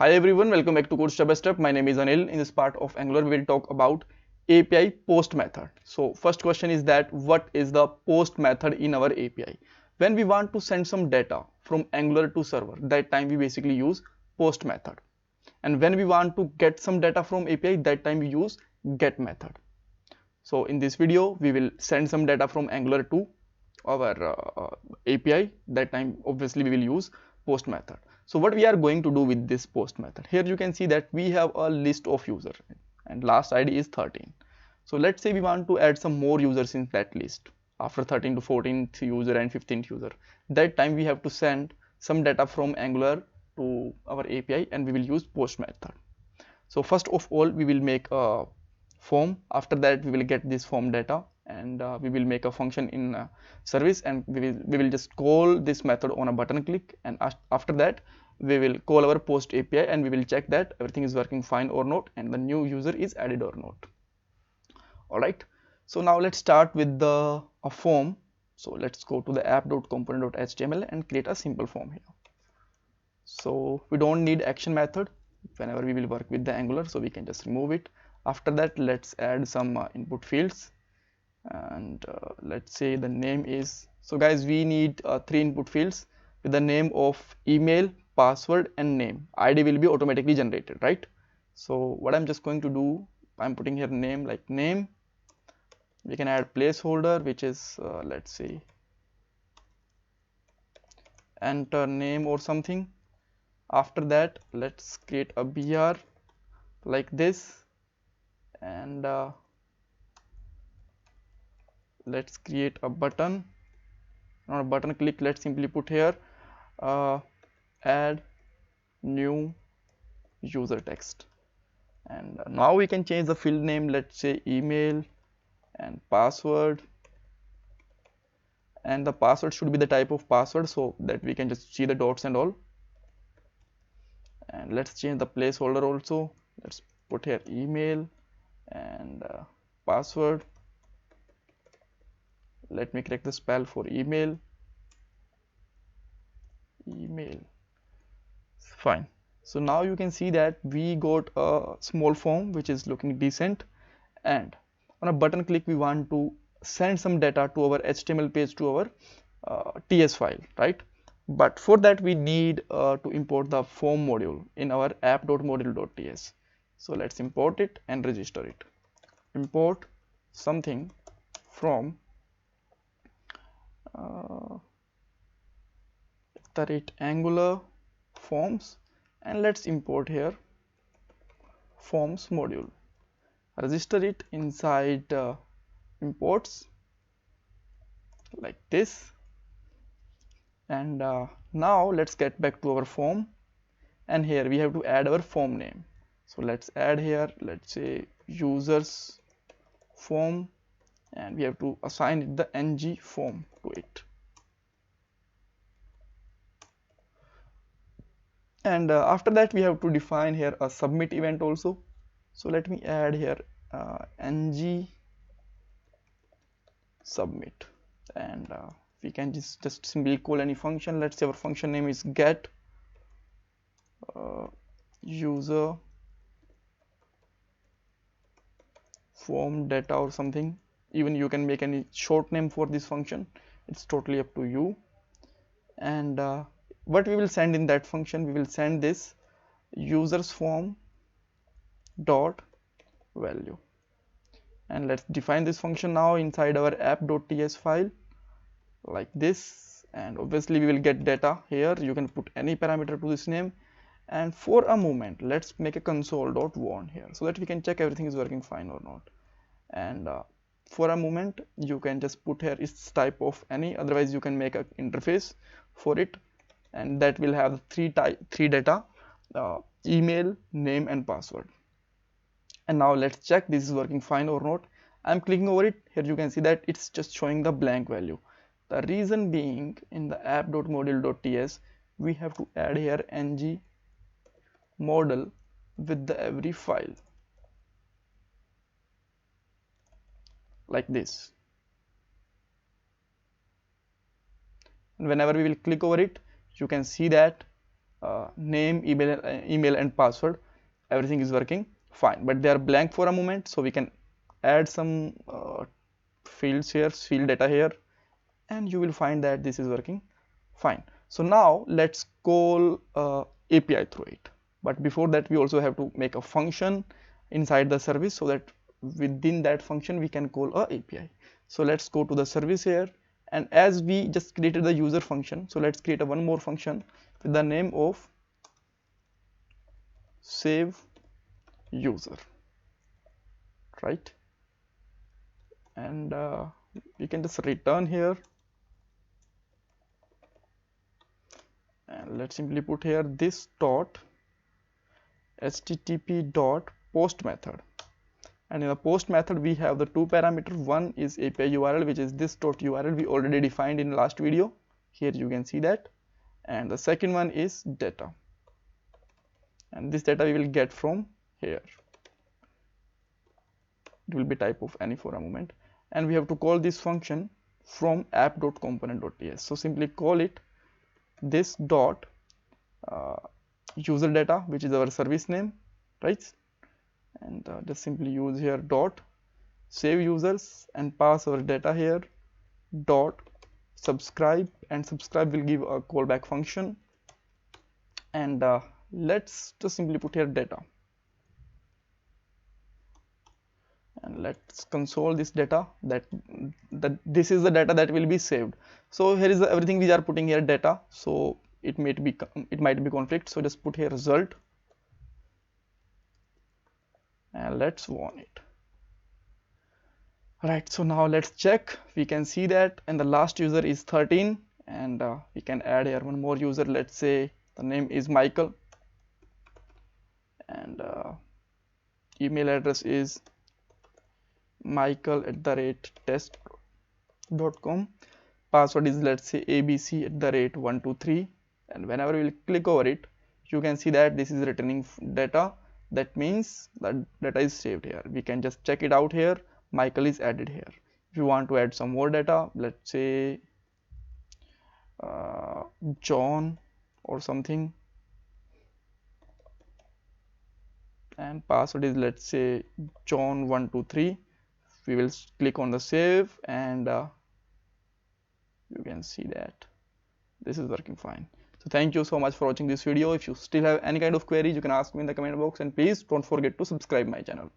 Hi everyone, welcome back to Code Step by Step. My name is Anil. In this part of Angular, we will talk about API post method. So first question is that what is the post method in our API? When we want to send some data from Angular to server, that time we basically use post method. And when we want to get some data from API, that time we use get method. So in this video, we will send some data from Angular to our API. That time, obviously, we will use post method. So what we are going to do with this post method? Here you can see that we have a list of users and last ID is 13. So let's say we want to add some more users in that list after 13 to 14th user and 15th user. That time we have to send some data from Angular to our API and we will use post method. So first of all, we will make a form. After that, we will get this form data and we will make a function in service, and we will just call this method on a button click, and after that we will call our post API and we will check that everything is working fine or not and the new user is added or not. All right, so now let's start with the a form. So let's go to the app.component.html and create a simple form here. So we don't need action method whenever we will work with the Angular, so we can just remove it. After that, let's add some input fields, and let's say the name is, so guys, we need 3 input fields with the name of email, password and name. ID will be automatically generated, right? So what I'm just going to do, I'm putting here name, like name. We can add placeholder, which is let's say enter name or something. After that, let's create a BR like this, and let's create a button, not a button click. Let's simply put here add new user text, and now we can change the field name. Let's say email and password, and the password should be the type of password so that we can just see the dots and all. And let's change the placeholder also. Let's put here email and password. Let me correct the spell for email. Fine. So now you can see that we got a small form which is looking decent, and on a button click we want to send some data to our HTML page, to our TS file, right? But for that we need to import the form module in our app.module.ts. So let's import it and register it. Import something from Angular forms, and let's import here forms module. Register it inside imports like this, and now let's get back to our form, and here we have to add our form name. So let's add here, let's say users form, and we have to assign it the ng form to it. And after that we have to define here a submit event also. So let me add here ng submit, and we can just simply call any function. Let's say our function name is get user form data or something. Even you can make any short name for this function, it's totally up to you. And what we will send in that function, we will send this users form dot value, and let's define this function now inside our app.ts file like this, and obviously we will get data here. You can put any parameter to this name, and for a moment let's make a console.warn here so that we can check everything is working fine or not. And for a moment you can just put here its type of any, otherwise you can make an interface for it, and that will have three data, email, name and password. And now let's check this is working fine or not. I'm clicking over it. Here you can see that it's just showing the blank value. The reason being, in the app.module.ts we have to add here ng model with the every file like this, and whenever we will click over it, you can see that name, email and password, everything is working fine, but they are blank for a moment, so we can add some fields here, field data here, and you will find that this is working fine. So now let's call API through it, but before that we also have to make a function inside the service so that within that function we can call a API. So let's go to the service here, and as we just created the user function, so let's create one more function with the name of save user, right? And we can just return here, and let's simply put here this dot http dot post method, and in the post method we have the two parameters. One is API URL, which is this dot URL we already defined in last video, here you can see that, and the second one is data, and this data we will get from here. It will be type of any for a moment, and we have to call this function from app.component.ts. so simply call it this dot user data, which is our service name, right? And just simply use here dot save users and pass our data here dot subscribe, and subscribe will give a callback function, and let's just simply put here data, and let's console this data that this is the data that will be saved. So here is everything we are putting here data, so it might be conflict, so just put here result, and let's warn it. Right, so now let's check. We can see that, and the last user is 13, and we can add here one more user. Let's say the name is Michael, and email address is michael@test.com. Password is, let's say, abc@123, and whenever we will click over it, you can see that this is returning data. That means that data is saved here. We can just check it out here. Michael is added here. If you want to add some more data, let's say John or something, and password is, let's say, John123. We will click on the save, and you can see that this is working fine. So thank you so much for watching this video. If you still have any kind of queries, you can ask me in the comment box, and please don't forget to subscribe my channel.